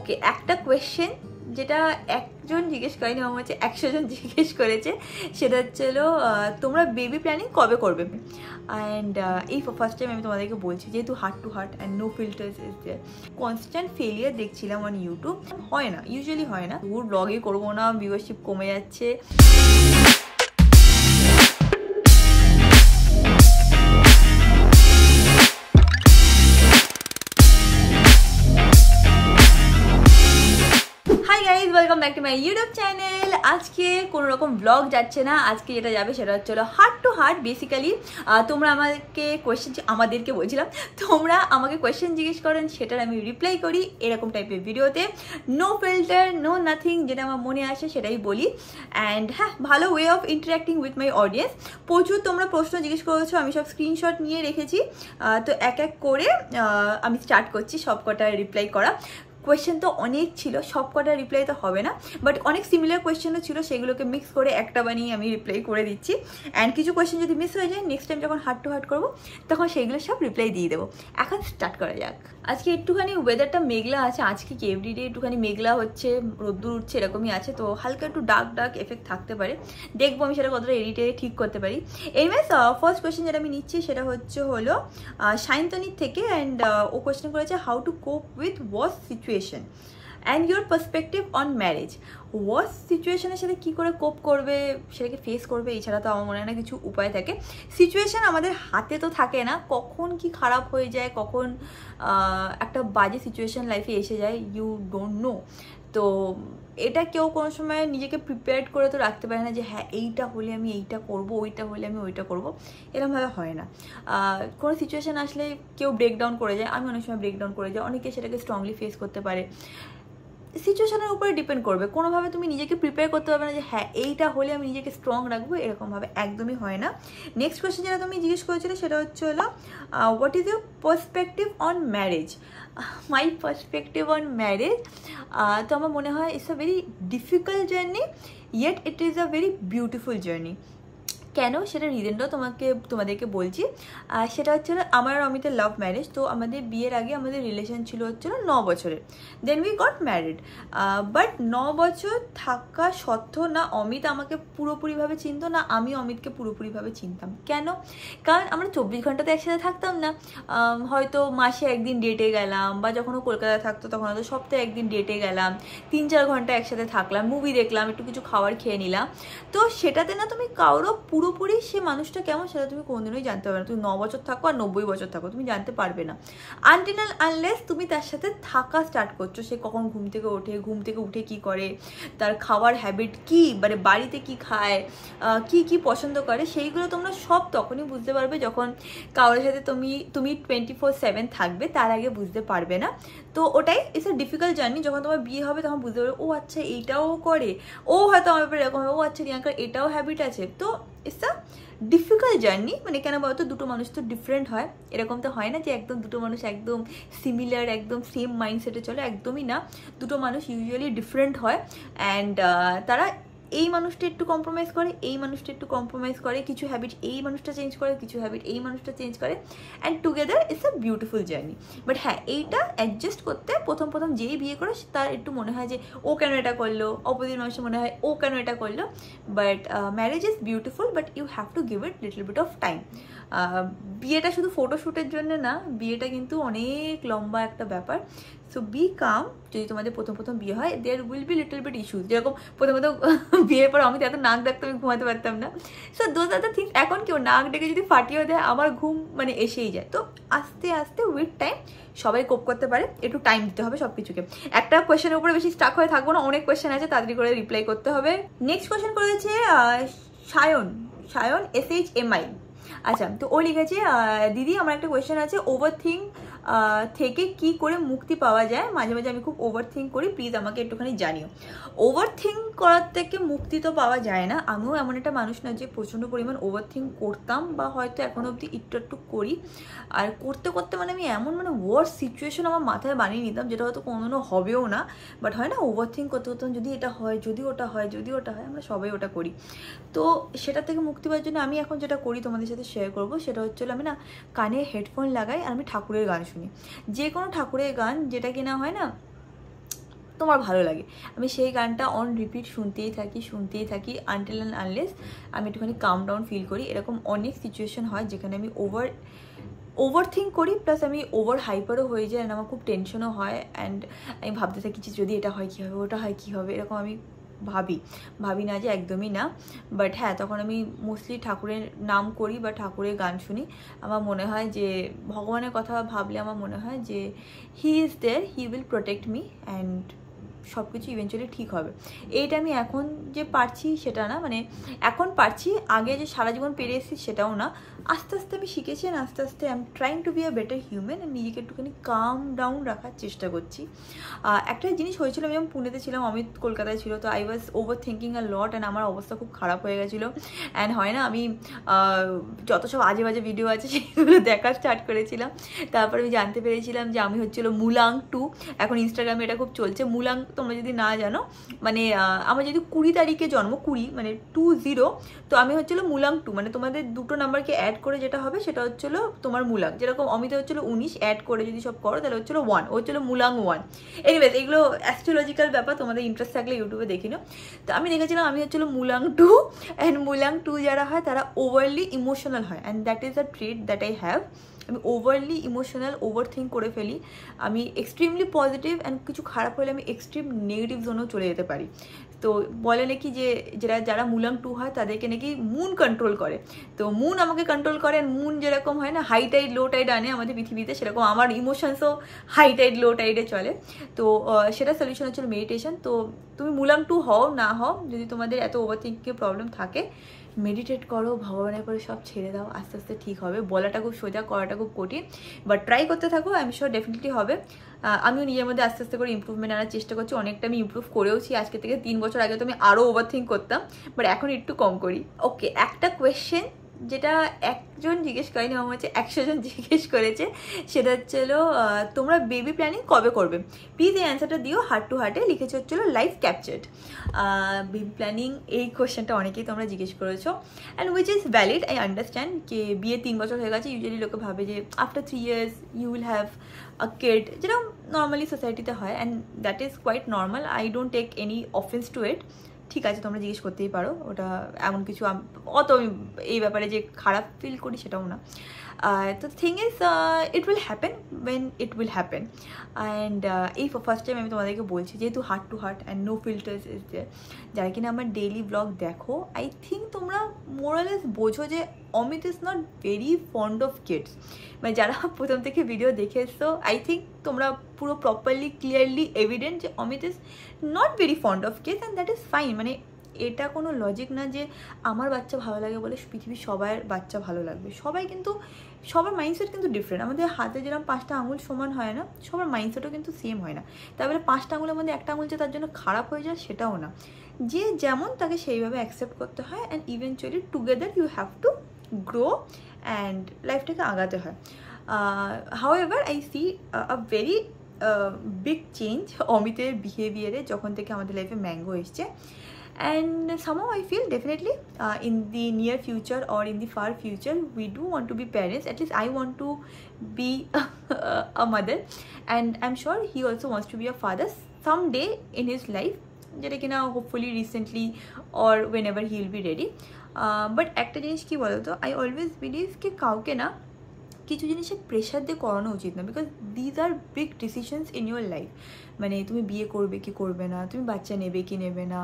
ওকে, একটা কোয়েশ্চেন যেটা একজন জিজ্ঞেস করেনি, আমার হচ্ছে 100 জন জিজ্ঞেস করেছে, সেটা হচ্ছিল তোমরা বেবি প্ল্যানিং কবে করবে। অ্যান্ড এই ফার্স্ট টাইম আমি তোমাদেরকে বলছি, যেহেতু heart to heart and no filters is there. Constant failure দেখছিলাম অন ইউটিউব, হয় না, ইউজুয়ালি হয় না। ওর ব্লগে করবো না, ভিউয়ারশিপ কমে যাচ্ছে। Welcome back to my YouTube channel. আজকে কোনো রকম ব্লগ যাচ্ছে না, আজকে যেটা যাবে সেটা হচ্ছে হার্ট টু হার্ট। বেসিক্যালি তোমরা আমাদেরকে বলছিলাম, তোমরা আমাকে কোয়েশ্চেন জিজ্ঞেস করেন, সেটার আমি রিপ্লাই করি এরকম টাইপের ভিডিওতে। নো ফিল্টার, নো নাথিং, যেটা আমার মনে আসে সেটাই বলি। অ্যান্ড হ্যাঁ, ভালো way of interacting with my audience. প্রচুর তোমরা প্রশ্ন জিজ্ঞেস করেছো, আমি সব স্ক্রিনশট নিয়ে রেখেছি। তো এক এক করে আমি স্টার্ট করছি সব কটা রিপ্লাই করা। কোয়েশ্চেন তো অনেক ছিল, সব কটা রিপ্লাই তো হবে না, বাট অনেক সিমিলার কোয়েশ্চেনও ছিল, সেগুলোকে মিক্স করে একটা বানিয়ে আমি রিপ্লাই করে দিচ্ছি। অ্যান্ড কিছু কোয়েশ্চেন যদি মিস হয়ে যায়, নেক্সট টাইম যখন হার্ট টু হার্ট করবো তখন সেইগুলো সব রিপ্লাই দিয়ে দেবো। এখন স্টার্ট করা যাক। আজকে একটুখানি ওয়েদারটা মেঘলা আছে, আজকে কি এভরিডে একটুখানি মেঘলা হচ্ছে, রোদ্দুর উঠছে, এরকমই আছে। তো হালকা একটু ডার্ক এফেক্ট থাকতে পারে, দেখবো আমি সেটা কতটা এডিটে ঠিক করতে পারি। এনিওয়েজ, ফার্স্ট কোয়েশ্চেন যেটা আমি নিচ্ছি সেটা হলো সায়ন্তনীর থেকে। অ্যান্ড ও কোয়েশ্চেন করেছে, হাউ টু কোপ with worst situation and your perspective on marriage. Worst সিচুয়েশনের সাথে কী করে কোপ করবে, সেটাকে ফেস করবে, এছাড়া তো আমার মনে হয় না কিছু উপায় থাকে। সিচুয়েশান আমাদের হাতে তো থাকে না, কখন কি খারাপ হয়ে যায়, কখন একটা বাজে সিচুয়েশান লাইফে এসে যায়, ইউ ডোন্ট নো। তো এটা কেউ কোনো সময় নিজেকে প্রিপেয়ার্ড করে তো রাখতে পারে না যে হ্যাঁ এইটা হলে আমি এইটা করবো, ওইটা হলে আমি ওইটা করবো, এরকমভাবে হয় না। কোনো সিচুয়েশান আসলে কেউ ব্রেকডাউন করে যায়, আমি অনেক সময় ব্রেকডাউন করে যাই, অনেকে সেটাকে স্ট্রংলি ফেস করতে পারে। সিচুয়েশনের উপরে ডিপেন্ড করবে, কোনোভাবে তুমি নিজেকে প্রিপেয়ার করতে পারবে না যে হ্যাঁ এইটা হলে আমি নিজেকে স্ট্রং রাখবো, এরকমভাবে একদমই হয় না। নেক্সট কোয়েশ্চেন যেটা তুমি জিজ্ঞেস করেছিলে সেটা হলো what is your perspective on marriage. My perspective on marriage, তো আমার মনে হয় it's a very difficult journey, yet it is a very beautiful journey. কেন, সেটা রিজনটাও তোমাদেরকে বলছি। সেটা আমার আর অমিতের লাভ ম্যারেজ। তো আমাদের বিয়ের আগে আমাদের রিলেশন ছিল 9 বছরের। Then we got married. But 9 বছর থাকা সত্ত্বেও না অমিত আমাকে পুরোপুরিভাবে চিনতো, না আমি অমিতকে পুরোপুরিভাবে চিনতাম। কেন? কারণ আমরা 24 ঘন্টা তো একসাথে থাকতাম না। হয়তো মাসে একদিন ডেটে গেলাম, বা যখন ও কলকাতায় থাকতো তখন হয়তো সপ্তাহে একদিন ডেটে গেলাম, 3-4 ঘন্টা একসাথে থাকলাম, মুভি দেখলাম, একটু কিছু খাবার খেয়ে নিলাম। তো সেটাতে না তুমি কারো পুরোপুরি সে মানুষটা কেমন সেটা তুমি কোনোদিনই জানতে পারবে না। তুমি 9 বছর থাকো আর 90 বছর থাকো, তুমি জানতে পারবে না আনটিল আনলেস তুমি তার সাথে থাকা স্টার্ট করছো। সে কখন ঘুম থেকে ওঠে, ঘুম থেকে উঠে কি করে, তার খাওয়ার হ্যাবিট কি, মানে বাড়িতে কি খায়, কি পছন্দ করে, সেইগুলো তোমরা সব তখনই বুঝতে পারবে যখন কারোর সাথে তুমি 24/7 থাকবে, তার আগে বুঝতে পারবে না। তো ওটাই ইটস আ ডিফিকাল্ট জার্নি। যখন তোমার বিয়ে হবে তখন বুঝতে পারবে, ও আচ্ছা এইটাও করে, ও হয়তো আমার ব্যাপারে এরকম হবে, ও আচ্ছা রিয়াঙ্কার এটাও হ্যাবিট আছে। তো ইটস আ ডিফিকাল্ট জার্নি। মানে কেন বলতো, দুটো মানুষ তো ডিফারেন্ট হয়, এরকম তো হয় না যে একদম দুটো মানুষ একদম সিমিলার, একদম সেম মাইন্ডসেটে চলে, একদমই না। দুটো মানুষ ইউজুয়ালি ডিফারেন্ট হয়। অ্যান্ড তারা এই মানুষটা একটু কম্প্রোমাইজ করে, এই মানুষটা একটু কম্প্রোমাইজ করে, কিছু হ্যাবিট এই মানুষটা চেঞ্জ করে, কিছু হ্যাবিট এই মানুষটা চেঞ্জ করে, and together it's a beautiful journey. But হ্যাঁ, এইটা অ্যাডজাস্ট করতে প্রথম যেই বিয়ে করে তার একটু মনে হয় যে ও কেন এটা করলো, অপোজিট মানুষের মনে হয় ও কেন এটা করলো। But marriage is beautiful, but you have to give it little bit of time. বিয়েটা শুধু ফটোশ্যুটের জন্য না, বিয়েটা কিন্তু অনেক লম্বা একটা ব্যাপার। So be calm. যদি তোমাদের প্রথম বিয়ে হয়, there will be little bit issues. যেরকম প্রথম বিয়ের পর আমি তো এত নাক ডাকতে আমি ঘুমাতে পারতাম না। So those are the things. এখন কেউ নাক ডেকে যদি ফাটিয়ে দেয়, আমার ঘুম মানে এসেই যায়। তো আস্তে আস্তে উইথ টাইম সবাই কোপ করতে পারে, একটু টাইম দিতে হবে সব কিছুকে। একটা কোয়েশ্চেনের উপরে বেশি স্টাক হয়ে থাকবো না, অনেক কোয়েশ্চেন আছে, তাড়াতাড়ি করে রিপ্লাই করতে হবে। নেক্সট কোয়েশ্চেন করেছে সায়ন SHMI। আচ্ছা, তো ও লিখেছে, দিদি আমার একটা কোয়েশ্চেন আছে, ওভারথিঙ্ক থেকে কি করে মুক্তি পাওয়া যায়? মাঝে মাঝে আমি খুব ওভারথিঙ্ক করি, প্লিজ আমাকে একটুখানি জানিও। ওভারথিঙ্ক করার থেকে মুক্তি তো পাওয়া যায় না। আমিও এমন একটা মানুষ না যে প্রচণ্ড পরিমাণ ওভারথিঙ্ক করতাম, বা হয়তো এখনো অবধি একটু করি। আর করতে মানে আমি এমন ওয়ার্স্ট সিচুয়েশন আমার মাথায় বানিয়ে নিতাম, যেটা হয়তো কোনোদিনও হবেও না। বাট হয় না, ওভারথিঙ্ক করতে যদি এটা হয়, যদি ওটা হয়, আমরা সবাই ওটা করি। তো সেটা থেকে মুক্তি পাওয়ার জন্য আমি এখন যেটা করি তোমাদের সাথে শেয়ার করবো, সেটা হচ্ছে আমি না কানে হেডফোন লাগাই আর আমি ঠাকুরের গান শুনি। যে কোনো ঠাকুরের গান, যেটা কিনা হয় না তোমার ভালো লাগে, আমি সেই গানটা অন রিপিট শুনতেই থাকি আনটিল অ্যান্ড আনলেস আমি একটুখানি কাম ডাউন ফিল করি। এরকম অনেক সিচুয়েশন হয় যেখানে আমি ওভার থিঙ্ক করি, প্লাস আমি ওভার হাইপারও হয়ে যাই, অ্যান্ড আমার খুব টেনশনও হয়, অ্যান্ড আমি ভাবতে থাকি যে যদি এটা হয় কী হবে, ওটা হয় কী হবে, এরকম আমি ভাবি না যে একদমই না। বাট হ্যাঁ, তখন আমি মোস্টলি ঠাকুরের নাম করি বা ঠাকুরের গান শুনি। আমার মনে হয় যে ভগবানের কথা ভাবলে আমার মনে হয় যে he is there, he will protect me, and সব কিছু ইভেনচুয়ালি ঠিক হবে। এইটা আমি এখন যে পারছি সেটা না, মানে এখন পারছি, আগে যে সারা জীবন পেরে এসেছি সেটাও না। আস্তে আস্তে আমি শিখেছি, আর আস্তে আস্তে I am trying to be a better human, নিজেকে একটুখানি কাম ডাউন রাখার চেষ্টা করছি। একটা জিনিস হয়েছিল, আমি যখন পুনেতে ছিলাম, অমিত কলকাতায় ছিল, তো I was over thinking a lot, and আমার অবস্থা খুব খারাপ হয়ে গেছিলো। অ্যান্ড হয় না, আমি যত সব আজে বাজে ভিডিও আছে সেগুলো দেখা স্টার্ট করেছিলাম। তারপর আমি জানতে পেরেছিলাম যে আমি হচ্ছিলো মুলাং 2, এখন ইনস্টাগ্রামে এটা খুব চলছে। মুলাং তোমরা যদি না জানো, মানে আমার যদি 20 তারিখে জন্ম, 20 মানে 20, তো আমি হচ্ছিলো মুলাং 2, মানে তোমাদের দুটো নাম্বারকে অ্যাড করে যেটা হবে সেটা হচ্ছিলো তোমার মুলাং। যেরকম অমিতে হচ্ছিলো 19, অ্যাড করে যদি সব করো তাহলে হচ্ছিলো 1, ও হচ্ছিলো মুলাং 1। এনিওয়েজ, এগুলো অ্যাস্ট্রোলজিক্যাল ব্যাপার, তোমাদের ইন্টারেস্ট থাকলে ইউটিউবে দেখে নাও। তো আমি দেখেছিলাম আমি হচ্ছিলো মুলাং 2, অ্যান্ড মুলাং 2 যারা হয় তারা ওভারলি ইমোশনাল হয়, and that is a trait that I have. আমি ওভারলি ইমোশনাল, ওভার থিঙ্ক করে ফেলি, আমি এক্সট্রিমলি পজিটিভ, অ্যান্ড কিছু খারাপ হলে আমি এক্সট্রিম নেগেটিভ জোনেও চলে যেতে পারি। তো বলে নাকি যে যারা মুলাং 2 হয় তাদেরকে নাকি মুন কন্ট্রোল করে, তো মুন আমাকে কন্ট্রোল করে। মুন যেরকম হয় না হাই টাইড লো টাইড আনে আমাদের পৃথিবীতে, সেরকম আমার ইমোশনসও হাই টাইড লো টাইডে চলে। তো সেটা সলিউশন হচ্ছিল মেডিটেশন। তো তুমি মুলাং 2 হও না হও, যদি তোমাদের এত ওভার থিঙ্কিং প্রবলেম থাকে, মেডিটেট করো, ভগবানের করে সব ছেড়ে দাও, আস্তে আস্তে ঠিক হবে। বলাটা খুব সোজা, করাটা খুব কঠিন, বাট ট্রাই করতে থাকো, আই এম শিওর ডেফিনেটলি হবে। আমিও নিজের মধ্যে আস্তে আস্তে করে ইম্প্রুভমেন্ট আনার চেষ্টা করছি, অনেকটা আমি ইম্প্রুভ করেওছি। আজকে থেকে 3 বছর আগে তো আমি আরও ওভার থিঙ্ক করতাম, বাট এখন একটু কম করি। ওকে, একটা কোয়েশ্চেন যেটা একজন জিজ্ঞেস করেনি, আমার হচ্ছে 100 জন জিজ্ঞেস করেছে, সেটা হচ্ছিলো তোমরা বেবি প্ল্যানিং কবে করবে? প্লিজ এই অ্যান্সারটা দিও হার্ট টু হার্টে। লিখেছে হচ্ছিলো লাইফ ক্যাপচার্ড। বেবি প্ল্যানিং, এই কোয়েশ্চেনটা অনেকেই তোমরা জিজ্ঞেস করেছো, and which is valid. I understand যে বিয়ে 3 বছর হয়ে গেছে, ইউজুয়ালি লোকে ভাবে যে after 3 years you will have a kid, যেরকম নর্মালি সোসাইটিতে হয়, and that is quite normal. I don't take any offence to it. ঠিক আছে, তোমরা জিজ্ঞেস করতেই পারো, ওটা এমন কিছু অত আমি এই ব্যাপারে যে খারাপ ফিল করি সেটাও না। তো thing is it will happen when it will happen, and এই ফার্স্ট টাইম আমি তোমাদেরকে বলছি, যেহেতু heart to heart and no filters is there. যারা কিনা আমার ডেইলি ব্লগ দেখো, আই থিঙ্ক তোমরা মোরালেস বোঝো যে Amit is not very fond of kids. মানে যারা প্রথম থেকে ভিডিও দেখে এসছো, আই থিঙ্ক তোমরা পুরো প্রপারলি ক্লিয়ারলি এভিডেন্ট যে Amit is not very fond of kids, and that is fine. মানে এটা কোনো লজিক না যে আমার বাচ্চা ভালো লাগে বলে পৃথিবীর সবার বাচ্চা ভালো লাগবে। সবাই কিন্তু, সবার মাইন্ডসেট কিন্তু ডিফারেন্ট। আমাদের হাতে যেরকম 5টা আঙুল সমান হয় না, সবার মাইন্ডসেটও কিন্তু সেম হয় না। তারপরে 5টা আঙুলের মধ্যে একটা আঙুল যে তার জন্য খারাপ হয়ে যায় সেটাও না। যে যেমন তাকে সেইভাবে অ্যাকসেপ্ট করতে হয়, and eventually together you have to grow, and লাইফটাকে আগাতে হয়। However I see a very big change অমিতের বিহেভিয়ারে যখন থেকে আমাদের লাইফে ম্যাঙ্গো এসছে, and somehow I feel definitely in the near future or in the far future we do want to be parents. At least I want to be a mother, and I'm sure he also wants to be a father someday in his life, যেটা কিনা hopefully recently or whenever he will be ready. But একটা জিনিস কি বলতো, I always believe কি কাউকে না কিছু জিনিসের প্রেশার দিয়ে করানো উচিত না, because these are big decisions in your life. মানে তুমি বিয়ে করবে কি করবে না, তুমি বাচ্চা নেবে কি নেবে না,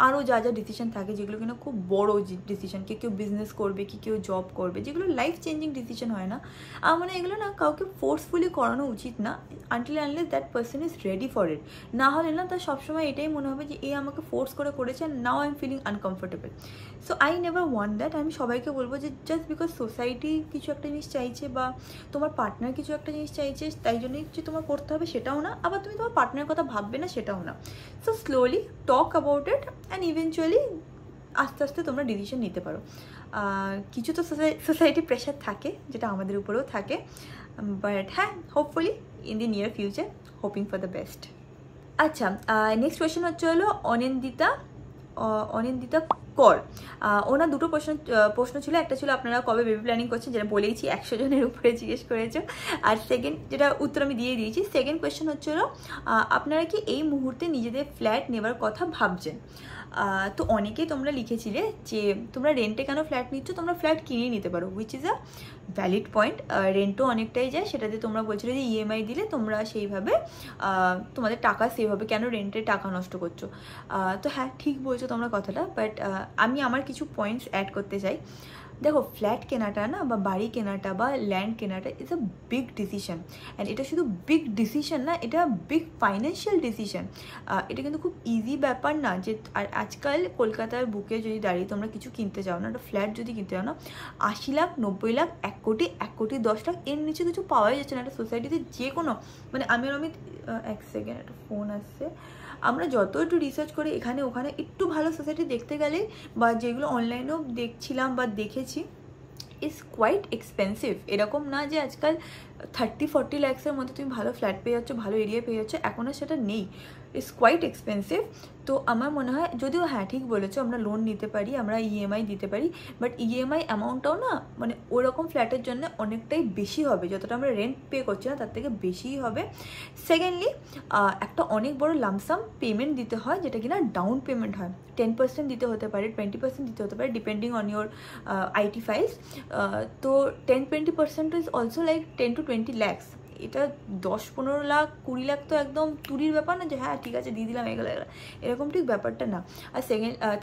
আরও যা যা ডিসিশন থাকে যেগুলো কিনা খুব বড়ো ডিসিশন, কেউ বিজনেস করবে কি কেউ জব করবে, যেগুলো লাইফ চেঞ্জিং ডিসিশন হয় না, মানে এগুলো না কাউকে ফোর্সফুলি করানো উচিত না, until unless that person is ready for it. না হলে না তার সবসময় এটাই মনে হবে যে এ আমাকে ফোর্স করে করেছে, now I am feeling uncomfortable. So I never want that. আমি সবাইকে বলবো যে জাস্ট বিকজ সোসাইটি কিছু একটা জিনিস চাইছে বা তোমার পার্টনার কিছু একটা জিনিস চাইছে তাই জন্যই যে তোমার করতে হবে সেটাও না, আবার তুমি তোমার পার্টনারের কথা ভাববে না সেটাও না। So slowly talk about it, and eventually আস্তে আস্তে তোমরা ডিসিশন নিতে পারো। কিছু তো সোসাইটি প্রেশার থাকে, যেটা আমাদের উপরেও থাকে, বাট হ্যাঁ, hopefully in the near future, hoping for the best. আচ্ছা, নেক্সট কোয়েশ্চেন হচ্ছে হলো অনিন্দিতা কর। ওনার দুটো প্রশ্ন ছিল, একটা ছিল আপনারা কবে বেবি প্ল্যানিং করছেন, যেটা বলেইছি 100 জনের উপরে জিজ্ঞেস করেছো, আর সেকেন্ড যেটা উত্তর আমি দিয়ে দিয়েছি, সেকেন্ড কোয়েশ্চেন হচ্ছিল আপনারা কি এই মুহূর্তে নিজেদের ফ্ল্যাট নেওয়ার কথা ভাবছেন। তো অনেকেই তোমরা লিখেছিলে যে তোমরা রেন্টে কেন ফ্ল্যাট নিচ্ছ, তোমরা ফ্ল্যাট কিনেই নিতে পারো, which is a valid point. রেন্টও অনেকটাই যায়, সেটাতে তোমরা বলছিলে যে ইএমআই দিলে তোমরা সেইভাবে তোমাদের টাকা সেভ হবে, কেন রেন্টে টাকা নষ্ট করছো। তো হ্যাঁ, ঠিক বলছো তোমরা কথাটা, বাট আমি আমার কিছু পয়েন্টস অ্যাড করতে চাই। দেখো, ফ্ল্যাট কেনাটা না বা বাড়ি কেনাটা বা ল্যান্ড কেনাটা is a big decision, and এটা শুধু বিগ ডিসিশন না, এটা বিগ ফাইন্যান্সিয়াল ডিসিশন। এটা কিন্তু খুব ইজি ব্যাপার না যে, আর আজকাল কলকাতার বুকে যদি দাঁড়িয়ে তোমরা কিছু কিনতে চাও না, একটা ফ্ল্যাট যদি কিনতে চাও না, 80 লাখ 90 লাখ 1 কোটি 1 কোটি 10 লাখ এর নিচে কিছু পাওয়াই যাচ্ছে না একটা সোসাইটিতে। যে কোনো মানে আমি এক সেকেন্ড, একটা ফোন আসছে, আমরা যত একটু রিসার্চ করি এখানে ওখানে একটু ভালো সোসাইটি দেখতে গেলে, বা যেগুলো অনলাইনেও দেখছিলাম বা দেখেছি, ইজ কোয়াইট এক্সপেন্সিভ। এরকম না যে আজকাল 30-40 লাখসের মধ্যে তুমি ভালো ফ্ল্যাট পেয়ে যাচ্ছ, ভালো এরিয়া পেয়ে যাচ্ছ, এখন আর সেটা নেই, ইজ কোয়াইট এক্সপেন্সিভ। তো আমার মনে হয়, যদিও হ্যাঁ ঠিক বলেছো, আমরা লোন নিতে পারি, আমরা ইএমআই দিতে পারি, বাট ইএমআই অ্যামাউন্টটাও না মানে ওইরকম ফ্ল্যাটের জন্য অনেকটাই বেশি হবে, যতটা আমরা রেন্ট পে করছি না তার থেকে বেশিই হবে। সেকেন্ডলি, একটা অনেক বড় লামসাম পেমেন্ট দিতে হয়, যেটা কিনা ডাউন পেমেন্ট হয়, 10% দিতে হতে পারে, 20% দিতে হতে পারে, depending on your IT files. তো 10-20% is also like 10 to 20 lakhs। এটা 10-15 লাখ 20 লাখ তো একদম তুরির ব্যাপার না যে হ্যাঁ ঠিক আছে দিয়ে দিলাম এগুলো, এরকম ঠিক ব্যাপারটা না। আর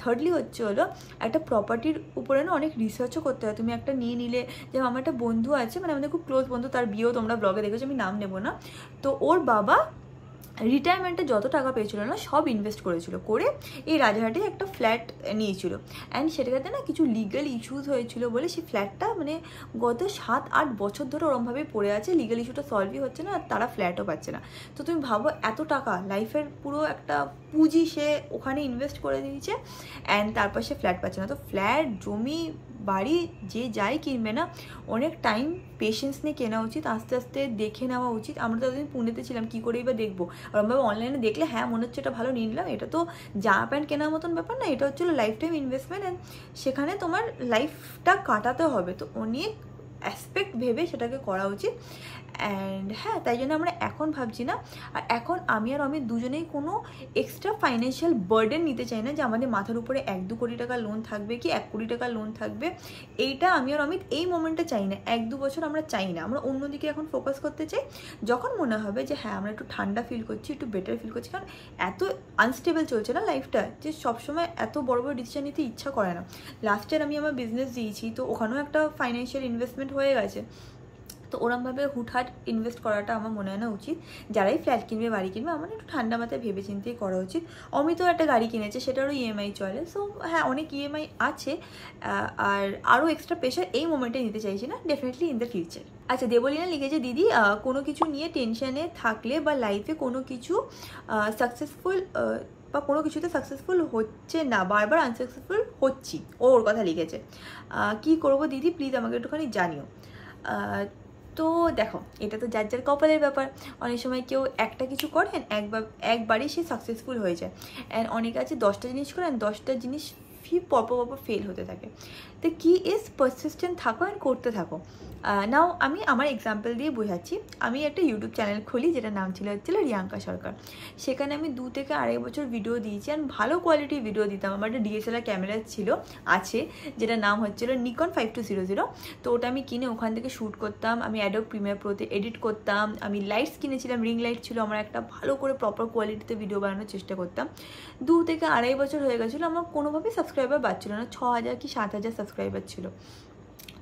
থার্ডলি হলো একটা প্রপার্টির উপরে না অনেক রিসার্চও করতে হয়। তুমি একটা নিয়ে নিলে, যেমন আমার একটা বন্ধু আছে, মানে আমাদের খুব ক্লোজ বন্ধু, তার বিয়েও তোমরা ব্লগে দেখেছো, আমি নাম নেবো না। তো ওর বাবা রিটায়ারমেন্টে যত টাকা পেয়েছিল না সব ইনভেস্ট করেছিল, করে এই রাজারহাটে একটা ফ্ল্যাট নিয়েছিল, অ্যান্ড সেটাতে না কিছু লিগাল ইস্যুস হয়েছিল বলে সেই ফ্ল্যাটটা মানে গত 7-8 বছর ধরে ওরমভাবে পড়ে আছে, লিগাল ইস্যুটা সলভই হচ্ছে না, আর তারা ফ্ল্যাটও পাচ্ছে না। তো তুমি ভাবো, এত টাকা লাইফের পুরো একটা পুঁজি সে ওখানে ইনভেস্ট করে দিয়েছে, অ্যান্ড তারপর সে ফ্ল্যাট পাচ্ছে না। তো ফ্ল্যাট, জমি, বাড়ি যে যাই কিনবে না, অনেক টাইম পেশেন্স নিয়ে কেনা উচিত, আস্তে আস্তে দেখে নেওয়া উচিত। আমরা তো এতদিন পুনেতে ছিলাম, কী করেই বা দেখবো, ওরকমভাবে অনলাইনে দেখলে হ্যাঁ মনে হচ্ছে এটা ভালো নিয়ে নিলাম, এটা তো জামা প্যান্ট কেনার মতন ব্যাপার না, এটা হচ্ছিলো লাইফ টাইম ইনভেস্টমেন্ট, অ্যান্ড সেখানে তোমার লাইফটা কাটাতে হবে, তো অনেক অ্যাসপেক্ট ভেবে সেটাকে করা উচিত। অ্যান্ড হ্যাঁ, তাই জন্য আমরা এখন ভাবছি না, আর এখন আমি আর অমিত দুজনেই কোনো এক্সট্রা ফাইন্যান্সিয়াল বার্ডেন নিতে চাই না যে আমাদের মাথার উপরে 1-2 কোটি টাকা লোন থাকবে কি 1 কোটি টাকা লোন থাকবে, এইটা আমি আর অমিত এই মোমেন্টে চাই না, 1-2 বছর আমরা চাই না। আমরা অন্যদিকে এখন ফোকাস করতে চাই, যখন মনে হবে যে হ্যাঁ আমরা একটু ঠান্ডা ফিল করছি, একটু বেটার ফিল করছি, কারণ এত আনস্টেবল চলছে না লাইফটা, যে সবসময় এত বড় বড় ডিসিশন নিতে ইচ্ছা করে না। লাস্ট ইয়ার আমি আমার বিজনেস দিয়েছি, তো ওখানেও একটা ফাইন্যান্সিয়াল ইনভেস্টমেন্ট হয়ে গেছে, তো ওরমভাবে হুটহাট ইনভেস্ট করাটা আমার মনে হয় না উচিত। যারাই ফ্ল্যাট কিনবে, বাড়ি কিনবে, আমার একটু ঠান্ডা মাথায় ভেবে চিন্তেই করা উচিত। অমিতও একটা গাড়ি কিনেছে, সেটারও ইএমআই চলে, সো হ্যাঁ অনেক ইএমআই আছে, আর আরও এক্সট্রা প্রেশার এই মোমেন্টে নিতে চাইছি না, ডেফিনেটলি ইন দ্য ফিউচার। আচ্ছা, দেবলীনা লিখেছে, দিদি কোনো কিছু নিয়ে টেনশানে থাকলে বা লাইফে কোনো কিছু সাকসেসফুল বা কোনো কিছুতে সাকসেসফুল হচ্ছে না, বারবার আনসাকসেসফুল হচ্ছি, ওর কথা লিখেছে, কি করব দিদি প্লিজ আমাকে একটুখানি জানিও। তো দেখো, এটা তো যার যার কপালের ব্যাপার, অনেক সময় কেউ একটা কিছু করেন একবারই সে সাকসেসফুল হয়ে যায়, অ্যান্ড অনেকে আছে 10টা জিনিস করেন, 10টা জিনিস পরপর ফেল হতে থাকে। তো কি ইজ পারসিস্টেন্ট থাকো অ্যান্ড করতে থাকো। নাও আমি আমার এক্সাম্পল দিয়ে বোঝাচ্ছি। আমি একটা ইউটিউব চ্যানেল খুলি, যেটার নাম ছিল রিয়াঙ্কা সরকার। সেখানে আমি 2 থেকে আড়াই বছর ভিডিও দিয়েছি, আর ভালো কোয়ালিটির ভিডিও দিতাম। আমার একটা ডিএসএলআর ক্যামেরা আছে, যেটার নাম হচ্ছিল নিকন 5200। তো ওটা আমি কিনে ওখান থেকে শ্যুট করতাম, আমি অ্যাডোব প্রিমিয়ার প্রোতে এডিট করতাম, আমি লাইটস কিনেছিলাম, রিং লাইট ছিল আমার, একটা ভালো করে প্রপার কোয়ালিটিতে ভিডিও বানানোর চেষ্টা করতাম। 2 থেকে আড়াই বছর হয়ে গেছিলো, আমার কোনোভাবেই সাবস্ক্রাইবার বাড়ছিল না, 6000 কি 7000 সাবস্ক্রাইবার ছিল,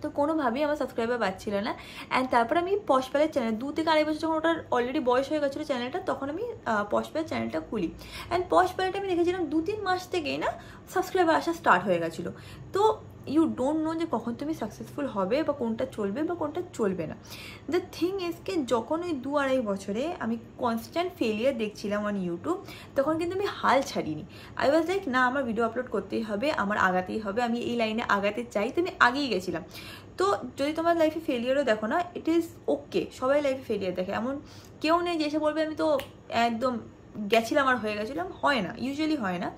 তো কোনোভাবেই আমার সাবস্ক্রাইবার পাচ্ছিল না। অ্যান্ড তারপর আমি পশপ্যালের চ্যানেল 2 থেকে আড়াই বছর যখন ওটার অলরেডি বয়স হয়ে গেছিলো চ্যানেলটা, তখন আমি পশপ্যালের চ্যানেলটা খুলি, অ্যান্ড পশপ্যালেটা আমি দেখেছিলাম 2-3 মাস থেকেই না সাবস্ক্রাইবার আসা স্টার্ট হয়ে গেছিলো। তো ইউ ডোন্ট নো যে কখন তুমি সাকসেসফুল হবে বা কোনটা চলবে বা কোনটা চলবে না। দ্য থিং ইজ কে যখন ওই 2-2.5 বছরে আমি কনস্ট্যান্ট ফেলিয়ার দেখছিলাম অন ইউটিউব, তখন কিন্তু আমি হাল ছাড়িনি। আই ওয়াজ লাইক না, আমার ভিডিও আপলোড করতেই হবে, আমার আগাতেই হবে, আমি এই লাইনে আগাতে চাই, তো আমি আগেই গেছিলাম। তো যদি তোমার লাইফে ফেলিয়ারও দেখো না, ইট ইজ ওকে, সবাই লাইফে ফেলিয়ার দেখে, এমন কেউ নেই যে এসে বলবে আমি তো একদম গেছিলাম আর হয়ে গেছিলাম, হয় না, ইউজুয়ালি হয় না।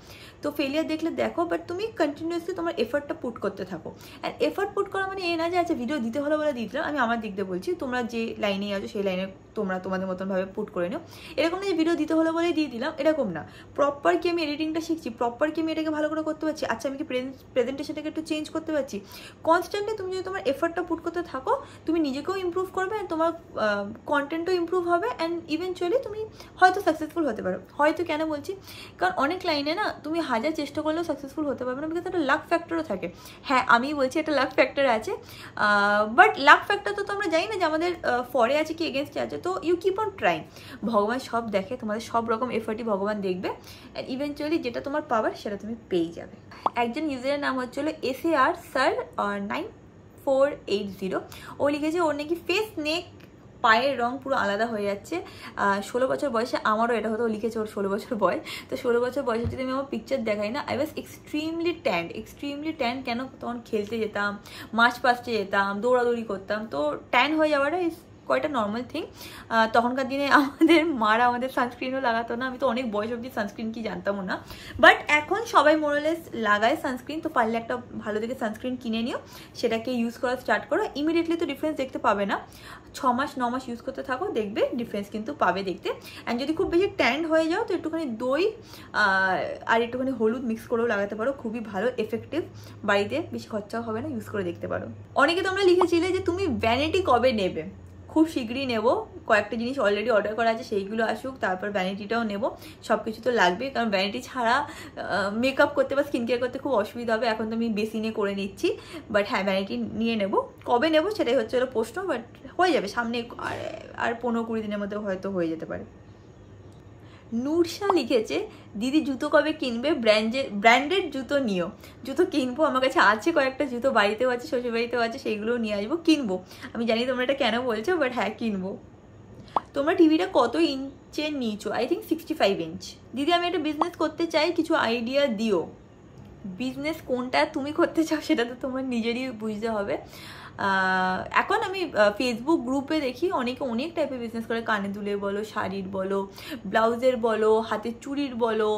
তো ফেলিয়ার দেখলে দেখো, বাট তুমি কন্টিনিউয়াসলি তোমার এফর্টটা পুট করতে থাকো। অ্যান্ড এফর্ট পুট করা মানে এ না যে আচ্ছা ভিডিও দিতে হলো বলে দিতে, আমি আমার দিক দিয়ে বলছি, তোমরা যে লাইনেই আছো সেই লাইনে তোমরা তোমাদের মতনভাবে পুট করে নিও। এরকম না যে ভিডিও দিতে হলো বলেই দিয়ে দিলাম, এরকম না। প্রপার কি আমি এডিটিংটা শিখছি, প্রপার কি আমি এটাকে ভালো করে করতে পারছি, আচ্ছা আমি কি প্রেজেন্টেশনটাকে একটু চেঞ্জ করতে পারছি। কনস্ট্যান্টলি তুমি যদি তোমার এফর্টটা পুট করতে থাকো, তুমি নিজেকেও ইমপ্রুভ করবে, অ্যান্ড তোমার কন্টেন্টও ইমপ্রুভ হবে, অ্যান্ড ইভেনচুয়ালি তুমি হয়তো সাকসেসফুল হতে পারো। হয়তো কেন বলছি, কারণ অনেক লাইনে না তুমি হাজার চেষ্টা করলেও সাকসেসফুল হতে পারবে না, বিকজ একটা লাক ফ্যাক্টরও থাকে। হ্যাঁ আমি বলছি একটা লাক ফ্যাক্টর আছে, বাট লাক ফ্যাক্টর তো আমরা জানি না যে আমাদের ফরে আছে কি এগেনস্টে আছে। তো ইউ কিপ অন ট্রাইং, ভগবান সব দেখে, তোমাদের সব রকম এফর্টই ভগবান দেখবে, অ্যান্ড ইভেনচুয়ালি যেটা তোমার পাওয়ার সেটা তুমি পেয়ে যাবে। একজন ইউজারের নাম হচ্ছিল SAR স্যার 9480, ও লিখেছে ওর নাকি ফেস নেক পায়ের রং পুরো আলাদা হয়ে যাচ্ছে। 16 বছর বয়সে, আমারও এটা হতো, লিখেছে ওর 16 বছর বয়স। তো 16 বছর বয়সে যদি আমি আমার পিকচার দেখাই না, আই ওয়াজ এক্সট্রিমলি ট্যান। কেন, তখন খেলতে যেতাম, মাছ পাশতে যেতাম, দৌড়াদৌড়ি করতাম, তো ট্যান হয়ে যাওয়াটা কয়টা নর্মাল থিং। তখনকার দিনে আমাদের মারা আমাদের সানস্ক্রিনও লাগাতো না, আমি তো অনেক বয়স অবধি সানস্ক্রিন কি জানতামও না, বাট এখন সবাই মোরলেস লাগায় সানস্ক্রিন। তো পারলে একটা ভালো দেখে সানস্ক্রিন কিনে নিও, সেটাকে ইউজ করা স্টার্ট করো। ইমিডিয়েটলি তো ডিফারেন্স দেখতে পাবে না, 6 মাস 9 মাস ইউজ করতে থাকো, দেখবে ডিফারেন্স কিন্তু পাবে দেখতে। অ্যান্ড যদি খুব বেশি ট্যান্ড হয়ে যাও তো একটুখানি দই আর একটুখানি হলুদ মিক্স করেও লাগাতে পারো, খুবই ভালো এফেক্টিভ, বাড়িতে বেশি খরচাও হবে না, ইউজ করে দেখতে পারো। অনেকে তোমরা লিখেছিলে যে তুমি ভ্যানিটি কবে নেবে, খুব শীঘ্রই নেবো, কয়েকটা জিনিস অলরেডি অর্ডার করা আছে, সেইগুলো আসুক, তারপর ভ্যানিটিটাও নেবো। সব কিছু তো লাগবে, কারণ ভ্যানিটি ছাড়া মেকআপ করতে বা স্কিন কেয়ার করতে খুব অসুবিধা হবে। এখন তো আমি বেসিনে করে নিচ্ছি, বাট হ্যাঁ ভ্যানিটি নিয়ে নেবো। কবে নেবো সেটাই হচ্ছে হলো প্রশ্ন, বাট হয়ে যাবে সামনে, আর 15-20 দিনের মধ্যে হয়তো হয়ে যেতে পারে। নুরশা লিখেছে দিদি জুতো কবে কিনবে, ব্র্যান্ডেড জুতো নিও। জুতো কিনবো, আমার কাছে আছে কয়েকটা জুতো, বাড়িতেও আছে শ্বশুর বাড়িতেও আছে, সেইগুলোও নিয়ে আসবো, কিনবো। আমি জানি তোমরা এটা কেন বলছো, বাট হ্যাঁ কিনবো। তোমরা টিভিটা কত ইঞ্চের নিয়েছো? I think 65 inch. দিদি আমি একটা বিজনেস করতে চাই, কিছু আইডিয়া দিও। বিজনেস কোনটা তুমি করতে চাও সেটা তো তোমার নিজেরই বুঝতে হবে। এখন আমি ফেসবুক গ্রুপে দেখি অনেকে অনেক টাইপের বিজনেস করে, কানে দুলের বলো, শাড়ির বলো, ব্লাউজের বলো, হাতের চুড়ির বলো,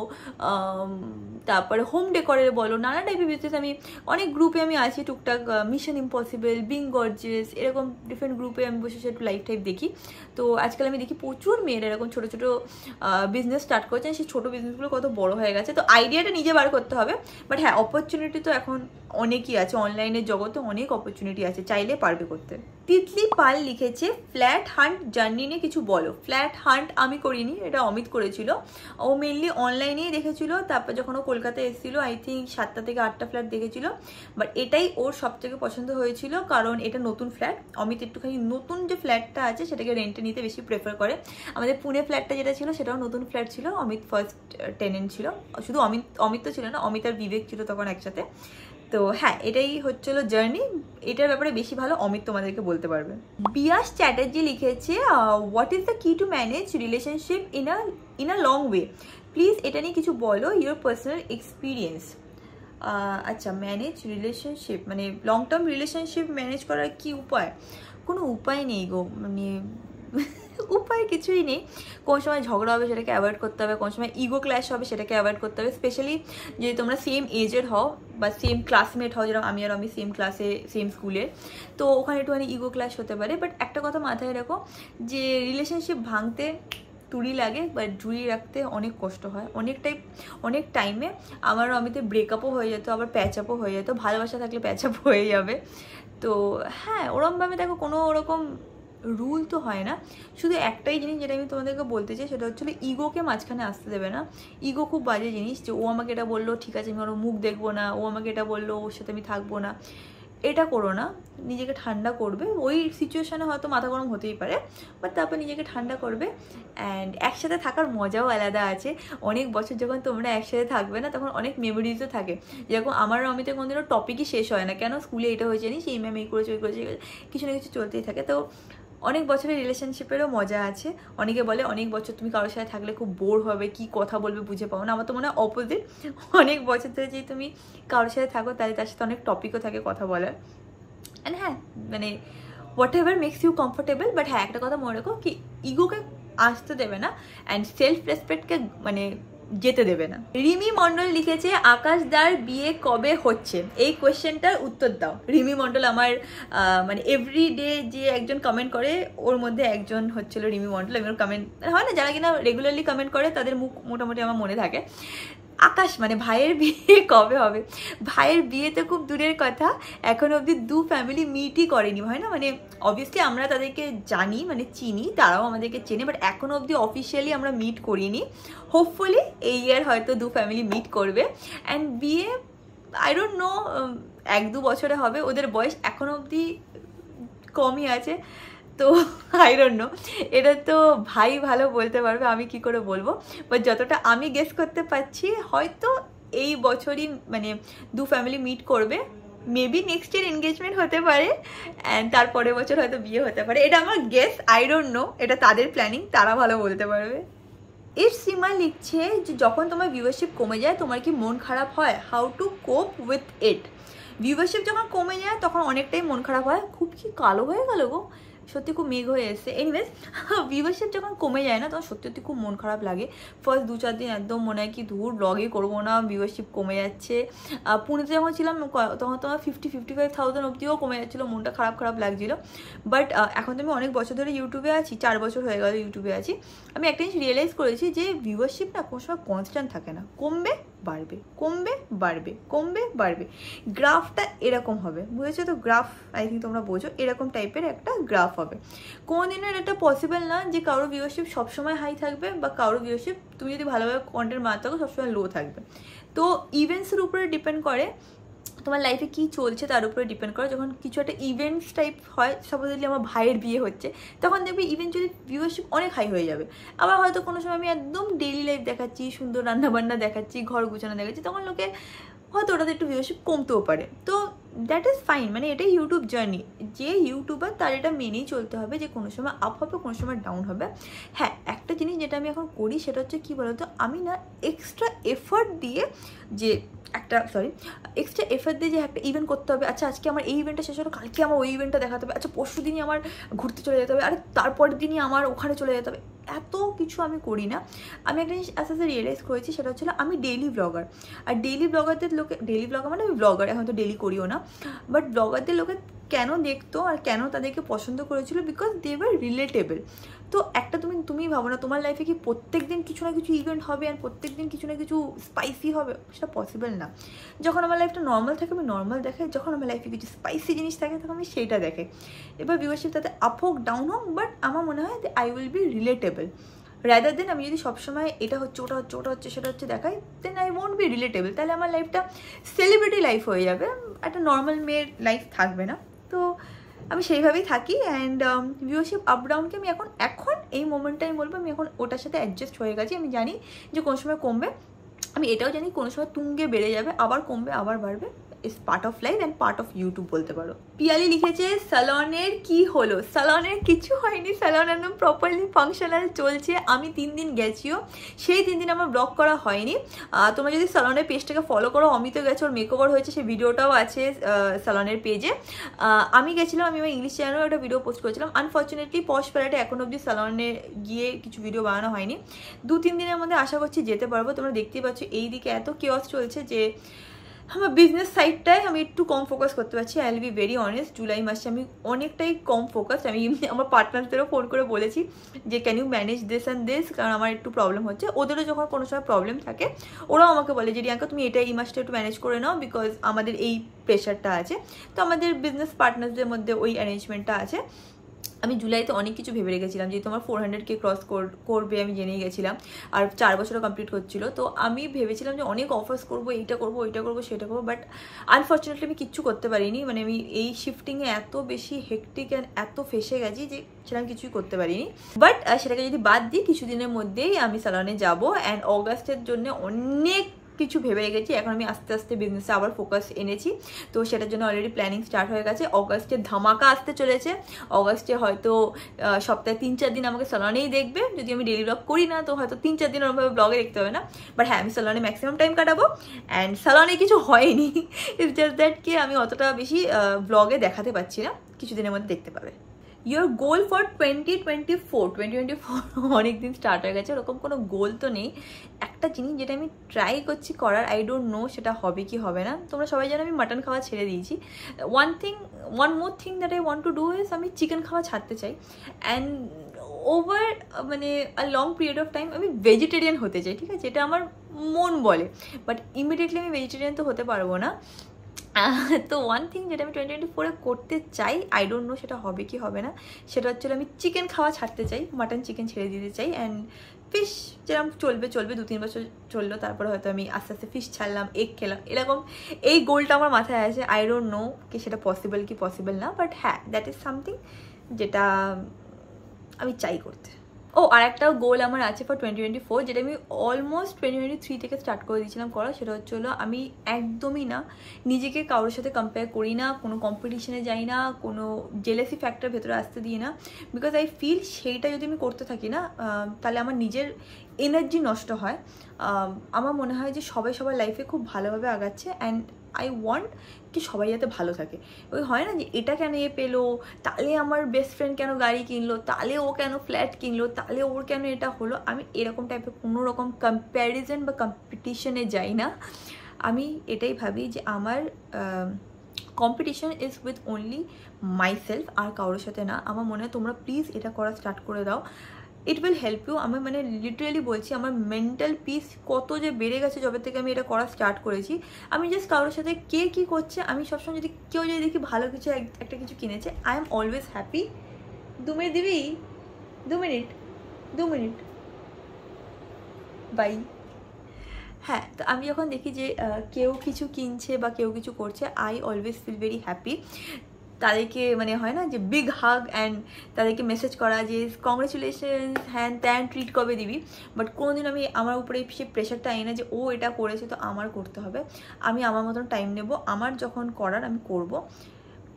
তারপরে হোম ডেকরের বলো, নানা টাইপের বিজনেস আমি অনেক গ্রুপে আমি আছি টুকটাক, মিশন ইম্পসিবল, বিং গর্জিয়াস, এরকম ডিফারেন্ট গ্রুপে আমি বসে একটু লাইফ টাইপ দেখি। তো আজকাল আমি দেখি প্রচুর মেয়েরা এরকম ছোটো ছোটো বিজনেস স্টার্ট করেছেন, সেই ছোটো বিজনেসগুলো কত বড় হয়ে গেছে। তো আইডিয়াটা নিজে বার করতে হবে, বাট হ্যাঁ অপরচুনিটি তো এখন অনেকই আছে, অনলাইনের জগতে অনেক অপরচুনিটি আছে, চাইলে পারবে করতে। তিতলি পাল লিখেছে ফ্ল্যাট হান্ট জার্নি নিয়ে কিছু বলো। ফ্ল্যাট হান্ট আমি করিনি, এটা অমিত করেছিল, ও মেনলি অনলাইনেই দেখেছিল। তারপর যখন ও কলকাতায় এসেছিল আই থিঙ্ক 7টা থেকে 8টা ফ্ল্যাট দেখেছিল, বাট এটাই ওর সব থেকে পছন্দ হয়েছিল, কারণ এটা নতুন ফ্ল্যাট। অমিত একটুখানি নতুন যে ফ্ল্যাটটা আছে সেটাকে রেন্টে নিতে বেশি প্রেফার করে। আমাদের পুনে ফ্ল্যাটটা যেটা ছিল সেটাও নতুন ফ্ল্যাট ছিল, অমিত ফার্স্ট টেনেন্ট ছিল, শুধু অমিত তো ছিল না, অমিত আর বিবেক ছিল তখন একসাথে। তো হ্যাঁ এটাই হচ্ছিল জার্নি, এটার ব্যাপারে বেশি ভালো অমিত তোমাদেরকে বলতে পারবে। বিয়াস চ্যাটার্জি লিখেছে হোয়াট ইজ দ্য কি to manage relationship in a long way, please এটা নিয়ে কিছু বলো, ইউর পার্সোনাল এক্সপিরিয়েন্স। আচ্ছা ম্যানেজ রিলেশনশিপ মানে লং টার্ম রিলেশনশিপ ম্যানেজ করার কি উপায়? কোনো উপায় নেই গো, মানে উপায় কিছুই নেই। কোন সময় ঝগড়া হবে সেটাকে অ্যাভয়েড করতে হবে, কোন সময় ইগো ক্ল্যাশ হবে সেটাকে অ্যাভয়েড করতে হবে, স্পেশালি যদি তোমরা সেম এজের হও বা সেম ক্লাসমেট হও, যেরকম আমি আর আমি সেম ক্লাসে সেম স্কুলে, তো ওখানে একটুখানি ইগো ক্ল্যাশ হতে পারে। বাট একটা কথা মাথায় রাখো যে রিলেশনশিপ ভাঙতে তুড়ি লাগে, বাট জুড়ি রাখতে অনেক কষ্ট হয়। অনেক টাইমে আমারও অমিতে ব্রেকআপও হয়ে যেত, আবার প্যাচ আপও হয়ে যেত, ভালোবাসা থাকলে প্যাচ আপ হয়ে যাবে। তো হ্যাঁ ওরমভাবে দেখো কোনো ওরকম রুল তো হয় না, শুধু একটাই জিনিস যেটা আমি তোমাদেরকে বলতে চাই সেটা হচ্ছিলো ইগোকে মাঝখানে আসতে দেবে না। ইগো খুব বাজে জিনিস, যে ও আমাকে এটা বললো ঠিক আছে আমি ওর মুখ দেখবো না, ও আমাকে এটা বললো ওর সাথে আমি থাকবো না, এটা করো না। নিজেকে ঠান্ডা করবে, ওই সিচুয়েশানে হয়তো মাথা গরম হতেই পারে, বাট তারপর নিজেকে ঠান্ডা করবে। অ্যান্ড একসাথে থাকার মজাও আলাদা আছে। অনেক বছর যখন তোমরা একসাথে থাকবে না তখন অনেক মেমোরিজও থাকে, যেরকম আমার অমিতে কোনোদিনও টপিকই শেষ হয় না, কেন স্কুলে এটা হয়েছে নি, সেই ম্যাম এই করেছে ওই করেছে, কিছু না কিছু চলতেই থাকে। তো অনেক বছরের রিলেশনশিপেরও মজা আছে। অনেকে বলে অনেক বছর তুমি কারোর সাথে থাকলে খুব বোর হবে, কি কথা বলবে বুঝে পাও না, আমার তো মনে হয় অপোজিট। অনেক বছর ধরে যদি তুমি কারোর সাথে থাকো তাহলে তার সাথে অনেক টপিকও থাকে কথা বলার। অ্যান্ড হ্যাঁ মানে whatever makes you comfortable. But হ্যাঁ একটা কথা মনে রাখো কি ইগোকে আসতে দেবে না অ্যান্ড সেলফ রেসপেক্টকে মানে যেতে দেবে না। রিমি মণ্ডল লিখেছে আকাশদার বিয়ে কবে হচ্ছে, এই কোয়েশ্চেনটার উত্তর দাও। রিমি মণ্ডল আমার মানে এভরিডে যে একজন কমেন্ট করে ওর মধ্যে একজন হচ্ছিল রিমি মণ্ডল। এবং কমেন্ট হয় না, যারা কিনা রেগুলারলি কমেন্ট করে তাদের মুখ মোটামুটি আমার মনে থাকে। আকাশ মানে ভাইয়ের বিয়ে কবে হবে? ভাইয়ের বিয়ে তো খুব দূরের কথা, এখন অবধি দু ফ্যামিলি মিটই করেনি, হয় না? মানে অবভিয়াসলি আমরা তাদেরকে জানি, মানে চিনি, তারাও আমাদেরকে চেনে, বাট এখনও অবধি অফিসিয়ালি আমরা মিট করিনি। হোপফুলি এই ইয়ার হয়তো দু ফ্যামিলি মিট করবে অ্যান্ড বিয়ে আই ডোন্ট নো 1-2 বছরে হবে। ওদের বয়স এখনও অবধি কমই আছে, তো আই ডোন্ট নো, এটা তো ভাই ভালো বলতে পারবে, আমি কি করে বলবো। বাট যতটা আমি গেস করতে পারছি হয়তো এই বছরই মানে দু ফ্যামিলি মিট করবে। মেবি নেক্সট ইয়ার এনগেজমেন্ট হতে পারে অ্যান্ড তারপরের বছর হয়তো বিয়ে হতে পারে, এটা আমার গেস, আই ডোন্ট নো, এটা তাদের প্ল্যানিং, তারা ভালো বলতে পারবে। এর সীমা লিখছে যে যখন তোমার ভিউয়ারশিপ কমে যায় তোমার কি মন খারাপ হয়, হাউ টু কোপ উইথ ইট। ভিউয়ারশিপ যখন কমে যায় তখন অনেকটাই মন খারাপ হয়। খুব কি কালো হয়ে গেল গো, সত্যি খুব মেঘ হয়ে এসছে। এনিওয়েজ, ভিউয়ারশিপ যখন কমে যায় না তখন সত্যি সত্যি খুব মন খারাপ লাগে। ফার্স্ট 2-4 দিন একদম মনে হয় কি ধুর ব্লগই করবো না, ভিউয়ারশিপ কমে যাচ্ছে। পুনেতে যখন ছিলাম তখন তো আমার 50-55,000 অবধিও কমে যাচ্ছিলো, মনটা খারাপ খারাপ লাগছিলো। বাট এখন তো আমি অনেক বছর ধরে ইউটিউবে আছি, 4 বছর হয়ে গেল ইউটিউবে আছি। আমি একটা জিনিস রিয়েলাইজ করেছি যে ভিউয়ারশিপ না কোনো সময় কনস্ট্যান্ট থাকে না, কমবে বাড়বে, কমবে বাড়বে, কমবে বাড়বে। গ্রাফটা এরকম হবে, বুঝেছো তো? গ্রাফ আই থিঙ্ক তোমরা বোঝো, এরকম টাইপের একটা গ্রাফ হবে। কোনোদিনের এটা পসিবল না যে কারো ভিউয়ারশিপ সবসময় হাই থাকবে বা কারো ভিউয়ারশিপ তুমি যদি ভালোভাবে কন্টেন্ট বানাতে থাকো সবসময় লো থাকবে। তো ইভেন্টসের উপরে ডিপেন্ড করে, তোমার লাইফে কী চলছে তার উপরে ডিপেন্ড করে। যখন কিছু একটা ইভেন্টস টাইপ হয়, সাপোজলি আমার ভাইয়ের বিয়ে হচ্ছে, তখন দেখবি ইভেন্চুয়ালি ভিউয়ারশিপ অনেক হাই হয়ে যাবে। আবার হয়তো কোনো সময় আমি একদম ডেইলি লাইফ দেখাচ্ছি, সুন্দর রান্নাবান্না দেখাচ্ছি, ঘর গুছানো দেখাচ্ছি, তখন লোকে হয়তো ওটাতে একটু ভিউয়ারশিপ কমতেও পারে। তো দ্যাট ইজ ফাইন, মানে এটাই ইউটিউব জার্নি। যে ইউটিউবার তার এটা মেনেই চলতে হবে যে কোনো সময় আপ হবে, কোনো সময় ডাউন হবে। হ্যাঁ, একটা জিনিস যেটা আমি এখন করি সেটা হচ্ছে কী বলতো, আমি না এক্সট্রা এফর্ট দিয়ে যে এক্সট্রা এফর্ট দিয়ে যে একটা ইভেন্ট করতে হবে, আচ্ছা আজকে আমার এই ইভেন্টটা শেষ হলো, কালকে আমার ওই ইভেন্টটা দেখাতে হবে, আচ্ছা পরশু দিনই আমার ঘুরতে চলে যেতে হবে, আর তারপরের দিনই আমার ওখানে চলে যেতে হবে, এত কিছু আমি করি না। আমি একটা জিনিস আস্তে আস্তে রিয়েলাইজ করেছি, সেটা হচ্ছিলো আমি ডেইলি ব্লগার। আর ডেইলি ব্লগারদের লোকে, ডেইলি ব্লগার মানে আমি ব্লগার, এখন তো ডেইলি করিও না, বাট ব্লগারদের লোকে কেন দেখতো আর কেন তাদেরকে পছন্দ করেছিল, বিকজ দে ওয়ার রিলেটেবল। তো একটা তুমি ভাবো না তোমার লাইফে কি প্রত্যেক দিন কিছু না কিছু ইভেন্ট হবে আর প্রত্যেক দিন কিছু না কিছু স্পাইসি হবে, সেটা পসিবল না। যখন আমার লাইফটা নর্মাল থাকে আমি নর্মাল দেখাই, যখন আমার লাইফে কিছু স্পাইসি জিনিস থাকে তখন আমি সেইটা দেখাই। এবার ভিউয়ারশিপ তাতে আপ হোক ডাউন হোক, বাট আমার মনে হয় যে I will be relatable. Rather than আমি যদি সবসময় এটা হচ্ছে ওটা হচ্ছে ওটা হচ্ছে সেটা হচ্ছে দেখাই, then I won't be relatable. তাহলে আমার লাইফটা সেলিব্রিটি লাইফ হয়ে যাবে, একটা নর্মাল মেয়ের লাইফ থাকবে না। তো আমি সেইভাবেই থাকি অ্যান্ড ভিউয়ারশিপ আপ ডাউনকে আমি এখন এই মোমেন্টে আমি বলবো আমি এখন ওটার সাথে অ্যাডজাস্ট হয়ে গেছি। আমি জানি যে কোনো সময় কমবে, আমি এটাও জানি কোনো সময় তুঙ্গে বেড়ে যাবে, আবার কমবে আবার বাড়বে। Is part of life and part of YouTube বলতে পারো। পিয়ালি লিখেছে স্যালনের কি হলো, স্যালনের কিছু হয়নি, স্যালন একদম প্রপারলি ফাংশনাল চলছে। আমি 3 দিন গেছিও, সেই 3 দিন আমার ব্লগ করা হয়নি। তোমরা যদি স্যালনের পেজটাকে ফলো করো, অমিত গেছে, ওর মেকওভার হয়েছে, সেই ভিডিওটাও আছে স্যালনের পেজে। আমি গেছিলাম, আমি আমার ইংলিশ চ্যানেলেও একটা ভিডিও পোস্ট করেছিলাম। আনফর্চুনেটলি পশ প্যারেটে এখন অবধি স্যালনে গিয়ে কিছু ভিডিও বানানো হয়নি। 2-3 দিনের মধ্যে আশা করছি যেতে পারবো। তোমরা দেখতেই পাচ্ছ এই দিকে এত কেওয়াস চলছে যে আমার বিজনেস সাইডটায় আমি একটু কম ফোকাস করতে পারছি। I will be very honest, July মাসে আমি অনেকটাই কম ফোকাস। আমি আমার পার্টনারদেরও ফোন করে বলেছি যে can you manage this and this, কারণ আমার একটু প্রবলেম হচ্ছে। ওদেরও যখন কোনো সময় প্রবলেম থাকে ওরাও আমাকে বলে যে রিয়াঙ্কা তুমি এটা এই মাসটা একটু ম্যানেজ করে নাও, বিকজ আমাদের এই প্রেশারটা আছে। তো আমাদের বিজনেস পার্টনারদের মধ্যে ওই অ্যারেঞ্জমেন্টটা আছে। আমি জুলাইতে অনেক কিছু ভেবে রেখেছিলাম, যেহেতু আমার 400K ক্রস করবে আমি জেনেই গেছিলাম, আর 4 বছরও কমপ্লিট হচ্ছিলো। তো আমি ভেবেছিলাম যে অনেক অফার্স করবো, এইটা করবো ওইটা করবো সেটা করবো, বাট আনফর্চুনেটলি আমি কিচ্ছু করতে পারিনি। মানে আমি এই শিফটিংয়ে এত বেশি হেক্টিক অ্যান্ড এত ফেসে গেছি যে সেটা আমি কিছুই করতে পারিনি। বাট সেটাকে যদি বাদ দিই, কিছুদিনের মধ্যেই আমি স্যালনে যাবো অ্যান্ড অগাস্টের জন্য অনেক কিছু ভেবে রেখেছি। এখন আমি আস্তে আস্তে বিজনেসে আবার ফোকাস এনেছি, তো সেটার জন্য অলরেডি প্ল্যানিং স্টার্ট হয়ে গেছে। অগাস্টে ধামাকা আসতে চলেছে। অগাস্টে হয়তো সপ্তাহে 3-4 দিন আমাকে স্যালনেই দেখবে। যদি আমি ডেলি ব্লগ করি না তো হয়তো 3-4 দিন ওরকমভাবে ব্লগে দেখতে হবে না, বাট হ্যাঁ আমি স্যালনে ম্যাক্সিমাম টাইম কাটাবো। অ্যান্ড স্যালনে কিছু হয়নি, ইটস জাস্ট দ্যাট কি আমি অতটা বেশি ব্লগে দেখাতে পারছি না, কিছুদিনের মধ্যে দেখতে পাবে। ইয়োর গোল ফর 2024 অনেক দিন স্টার্ট হয়ে গেছে, ওরকম কোনো গোল তো নেই। একটা জিনিস যেটা আমি ট্রাই করছি করার, আই ডোন্ট নো সেটা হবে কি হবে না। তোমরা সবাই জানো আমি মাটন খাওয়া ছেড়ে দিয়েছি। One more thing that I want to do is আমি চিকেন খাওয়া ছাড়তে চাই, অ্যান্ড ওভার মানে a long period of time আমি ভেজিটেরিয়ান হতে চাই, ঠিক আছে, এটা আমার মন বলে, বাট ইমিডিয়েটলি আমি ভেজিটেরিয়ান তো হতে পারবো না। তো ওয়ান থিং যেটা আমি 2024 করতে চাই, আই ডোন্ট নো সেটা হবে কি হবে না, সেটা হচ্ছে আমি চিকেন খাওয়া ছাড়তে চাই, মাটন চিকেন ছেড়ে দিতে চাই। অ্যান্ড ফিশ যেরকম চলবে 2-3 বছর চললো, তারপরে হয়তো আমি আস্তে আস্তে ফিশ ছাড়লাম, এগ খেলাম, এরকম এই গোলটা আমার মাথায় আছে। আই ডোন্ট নো কি সেটা পসিবল কি পসিবল না, বাট হ্যাঁ দ্যাট ইজ সামথিং যেটা আমি চাই করতে। আর একটা গোল আমার আছে ফর 2024, যেটা আমি অলমোস্ট 2023 থেকে স্টার্ট করে দিয়েছিলাম করা, সেটা হলো আমি একদমই না নিজেকে কারোর সাথে কম্পেয়ার করি না, কোনো কম্পিটিশনে যাই না, কোনো জেলেসি ফ্যাক্টর ভেতরে আসতে দিই না, বিকজ আই ফিল সেইটা যদি আমি করতে থাকি না তাহলে আমার নিজের এনার্জি নষ্ট হয়। আমার মনে হয় যে সবাই সবার লাইফে খুব ভালোভাবে আগাচ্ছে, অ্যান্ড আই ওয়ান্ট কি সবাই যাতে ভালো থাকে। ওই হয় না যে এটা কেন এ পেলো, তাহলে আমার বেস্ট ফ্রেন্ড কেন গাড়ি কিনলো, তাহলে ও কেন ফ্ল্যাট কিনলো, তাহলে ওর কেন এটা হলো। আমি এরকম টাইপের কোনো রকম কম্প্যারিজন বা কম্পিটিশনে যাই না। আমি এটাই ভাবি যে আমার competition is with only myself, আর কারোর সাথে না। আমার মনে হয় তোমরা প্লিজ এটা করা স্টার্ট করে দাও, ইট উইল হেল্প ইউ। আমি মানে লিটারেলি বলছি আমার মেন্টাল পিস কত যে বেড়ে গেছে যবে থেকে আমি এটা করা স্টার্ট করেছি। আমি জাস্ট কারোর সাথে কে কী করছে, আমি সবসময় যদি কেউ যদি দেখি ভালো কিছু একটা কিছু কিনেছে, I am always happy. 2 minute দিবি, 2 মিনিট বাই। হ্যাঁ, তো আমি যখন দেখি যে কেউ কিছু কিনছে বা কেউ কিছু করছে, I always feel very happy. তাদেরকে মানে হয় না যে বিগ হাগ অ্যান্ড তাদেরকে মেসেজ করা যে কংগ্রেচুলেশনস হ্যান ত্যান ট্রিট কবে দিবি, বাট কোনোদিন আমি আমার উপরে সে প্রেশারটা আনি না যে ও এটা করেছে তো আমার করতে হবে। আমি আমার মতন টাইম নেব, আমার যখন করার আমি করব।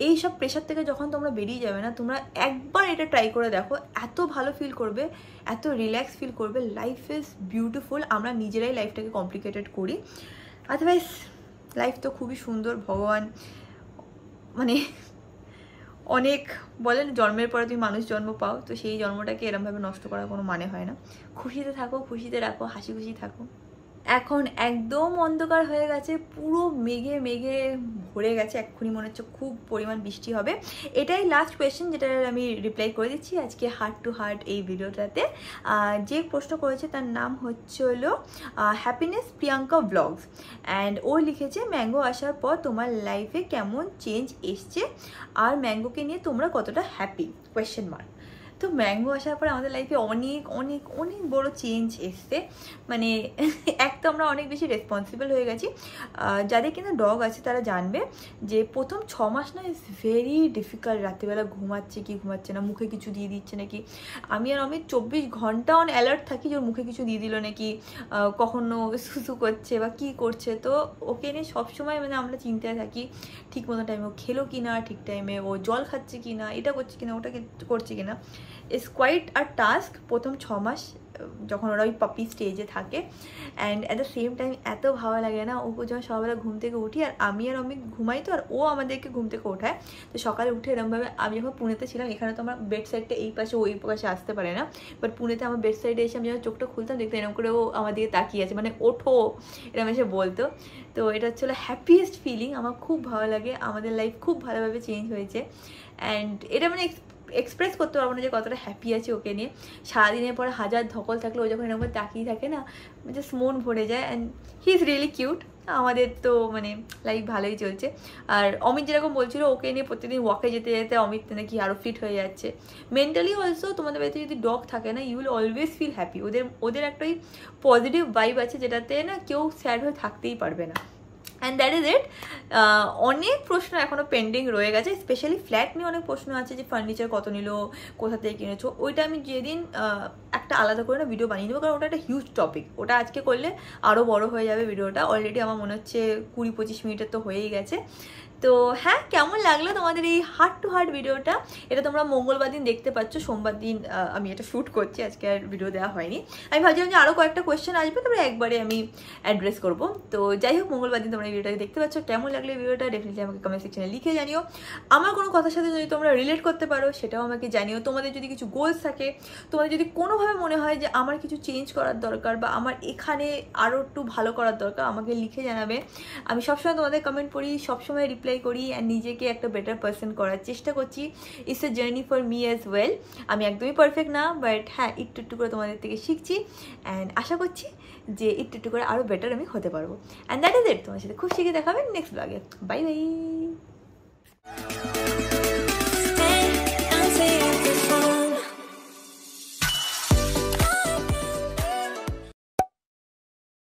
এই সব প্রেশার থেকে যখন তোমরা বেরিয়ে যাবে না, তোমরা একবার এটা ট্রাই করে দেখো, এত ভালো ফিল করবে, এত রিল্যাক্স ফিল করবে। Life is beautiful. আমরা নিজেরাই লাইফটাকে কমপ্লিকেটেড করি, আদারওয়াইজ লাইফ তো খুবই সুন্দর। ভগবান মানে অনেক বলেন জন্মের পরে তুমি মানুষ জন্ম পাও, তো সেই জন্মটাকে এরমভাবে নষ্ট করার কোনো মানে হয় না। খুশিতে থাকো, খুশিতে রাখো, হাসি খুশি থাকো। এখন একদম অন্ধকার হয়ে গেছে, পুরো মেঘে মেঘে ভরে গেছে, এক্ষুনি মনে হচ্ছে খুব পরিমাণ বৃষ্টি হবে। এটাই লাস্ট কোয়েশ্চেন যেটা আমি রিপ্লাই করে দিচ্ছি আজকে হার্ট টু হার্ট এই ভিডিওটাতে। যে প্রশ্ন করেছে তার নাম হলো হ্যাপিনেস প্রিয়াঙ্কা ব্লগস, অ্যান্ড ও লিখেছে ম্যাঙ্গো আসার পর তোমার লাইফে কেমন চেঞ্জ এসছে আর ম্যাঙ্গোকে নিয়ে তোমরা কতটা হ্যাপি ? তো ম্যাঙ্গো আসার পরে আমাদের লাইফে অনেক অনেক অনেক বড় চেঞ্জ এসছে। মানে এক তো আমরা অনেক বেশি রেসপন্সিবল হয়ে গেছি। যাদের কিনা ডগ আছে তারা জানবে যে প্রথম 6 মাস না ইজ ভেরি ডিফিকাল্ট। রাত্রিবেলা ঘুমাচ্ছে কি ঘুমাচ্ছে না, মুখে কিছু দিয়ে দিচ্ছে নাকি। আমি আর আমি 24 ঘন্টা অন অ্যালার্ট থাকি যে ওর মুখে কিছু দিয়ে দিল নাকি, কখনো সুসু করছে বা কি করছে। তো ওকে নিয়ে সবসময় মানে আমরা চিন্তায় থাকি, ঠিক মতো টাইমে ও খেলো কি না, ঠিক টাইমে ও জল খাচ্ছে কি না, এটা করছে কিনা, ওটা করছে কিনা। ইটস কোয়াইট আর টাস্ক প্রথম 6 মাস যখন ওরা ওই পাপি স্টেজে থাকে। And at the same time এত ভালো লাগে না, ওকে যখন সকালবেলা ঘুম থেকে উঠি, আর আমি ঘুমাই তো, আর ও আমাদেরকে ঘুম থেকে ওঠায়। তো সকালে উঠে এরমভাবে, আমি যখন পুনেতে ছিলাম এখানে তো আমার বেড সাইডটা এই পাশে ওই পাশে আসতে পারে না, বাট পুনেতে আমার বেড সাইডে এসে আমি যখন চোখটা খুলতাম দেখতে এরকম করে ও আমার দিকে তাকিয়ে আছে, মানে ওঠো এরকম এসে বলতো। তো এটা হচ্ছে হ্যাপিয়েস্ট ফিলিং, আমার খুব ভালো লাগে। আমাদের লাইফ খুব ভালোভাবে চেঞ্জ হয়েছে, অ্যান্ড এটা মানে এক্সপ্রেস করতে পারবো না যে কতটা হ্যাপি আছে ওকে নিয়ে। সারাদিনের পরে হাজার ধকল থাকলে ও যখন এরকম তাকিয়ে থাকে না, জাস্ট মন ভরে যায়। And he is really cute. আমাদের তো মানে লাইফ ভালোই চলছে। আর অমিত যেরকম বলছিল ওকে নিয়ে প্রত্যেকদিন ওয়াকে যেতে যেতে অমিত নাকি আরও ফিট হয়ে যাচ্ছে। মেন্টালি অলসো তোমাদের বাড়িতে যদি ডগ থাকে না, you will always feel happy. ওদের একটা ওই পজিটিভ ভাইব আছে যেটাতে না কেউ স্যাড হয়ে থাকতেই পারবে না। And that is it. অনেক প্রশ্ন এখনও পেন্ডিং রয়ে গেছে, স্পেশালি ফ্ল্যাট নিয়ে অনেক প্রশ্ন আছে যে ফার্নিচার কত নিল, কোথা থেকে কিনেছো। ওইটা আমি যেদিন একটা আলাদা করে না ভিডিও বানিয়ে দেবো, কারণ ওটা একটা হিউজ টপিক। ওটা আজকে করলে আরও বড় হয়ে যাবে ভিডিওটা। অলরেডি আমার মনে হচ্ছে 20-25 মিনিটের তো হয়েই গেছে। তো হ্যাঁ, কেমন লাগলো তোমাদের এই হার্ট টু হার্ট ভিডিওটা? এটা তোমরা মঙ্গলবার দিন দেখতে পাচ্ছ, সোমবার দিন আমি এটা শ্যুট করছি, আজকে আর ভিডিও দেওয়া হয়নি। আমি ভাবছিলাম যে আরও কয়েকটা কোয়েশ্চেন আসবে, তারপরে একবারে আমি অ্যাড্রেস করবো। তো যাই হোক, মঙ্গলবার দিন তোমরা এই ভিডিওটাকে দেখতে পাচ্ছ। কেমন লাগলো এই ভিডিওটা ডেফিনেটলি আমাকে কমেন্ট সেকশনে লিখে জানিও। আমার কোনো কথার সাথে যদি তোমরা রিলেট করতে পারো সেটাও আমাকে জানিও। তোমাদের যদি কিছু গোলস থাকে, তোমাদের যদি কোনোভাবে মনে হয় যে আমার কিছু চেঞ্জ করার দরকার বা আমার এখানে আরও একটু ভালো করার দরকার, আমাকে লিখে জানাবে। আমি সবসময় তোমাদের কমেন্ট পড়ি, সবসময় রিপ্লাই করি অ্যান্ড নিজেকে একটা বেটার পার্সন করার চেষ্টা করছি। It's a journey for me as well. আমি একদমই পারফেক্ট না, বাট হ্যাঁ, একটু একটু করে তোমাদের থেকে শিখছি অ্যান্ড আশা করছি যে একটু একটু করে আরও বেটার আমি হতে পারবো। And that is it. তোমার সাথে খুব শিখে দেখাবেন নেক্সট ব্লগে। Bye bye.